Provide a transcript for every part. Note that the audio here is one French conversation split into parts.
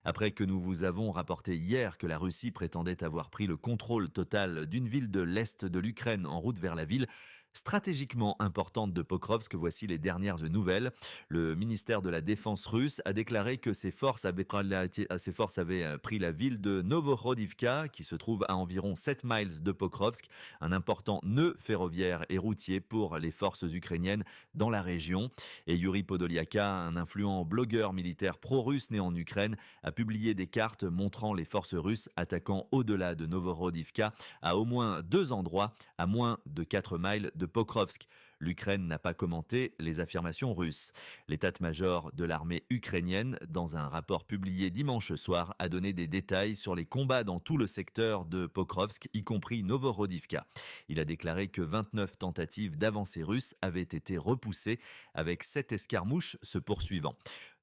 Après que nous vous avons rapporté hier que la Russie prétendait avoir pris le contrôle total d'une ville de l'Est de l'Ukraine en route vers la ville stratégiquement importante de Pokrovsk, voici les dernières nouvelles. Le ministère de la Défense russe a déclaré que ses forces avaient pris la ville de Novorodivka, qui se trouve à environ 7 miles de Pokrovsk, un important nœud ferroviaire et routier pour les forces ukrainiennes dans la région. Et Yuri Podoliaka, un influent blogueur militaire pro-russe né en Ukraine, a publié des cartes montrant les forces russes attaquant au-delà de Novorodivka à au moins 2 endroits à moins de 4 miles de Pokrovsk. L'Ukraine n'a pas commenté les affirmations russes. L'état-major de l'armée ukrainienne, dans un rapport publié dimanche soir, a donné des détails sur les combats dans tout le secteur de Pokrovsk, y compris Novorodivka. Il a déclaré que 29 tentatives d'avancée russe avaient été repoussées, avec 7 escarmouches se poursuivant.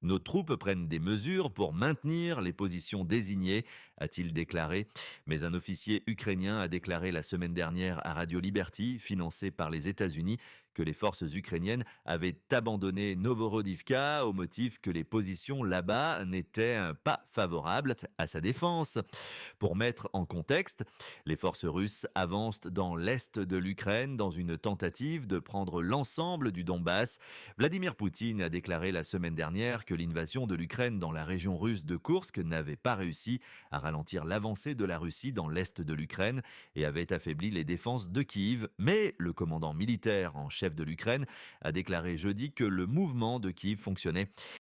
Nos troupes prennent des mesures pour maintenir les positions désignées, a-t-il déclaré. Mais un officier ukrainien a déclaré la semaine dernière à Radio Liberty, financé par les États-Unis, que les forces ukrainiennes avaient abandonné Novorodivka au motif que les positions là-bas n'étaient pas favorables à sa défense. Pour mettre en contexte, les forces russes avancent dans l'est de l'Ukraine dans une tentative de prendre l'ensemble du Donbass. Vladimir Poutine a déclaré la semaine dernière que l'invasion de l'Ukraine dans la région russe de Koursk n'avait pas réussi à ralentir l'avancée de la Russie dans l'est de l'Ukraine et avait affaibli les défenses de Kiev. Mais le commandant militaire en chef de l'Ukraine a déclaré jeudi que le mouvement de Kiev fonctionnait.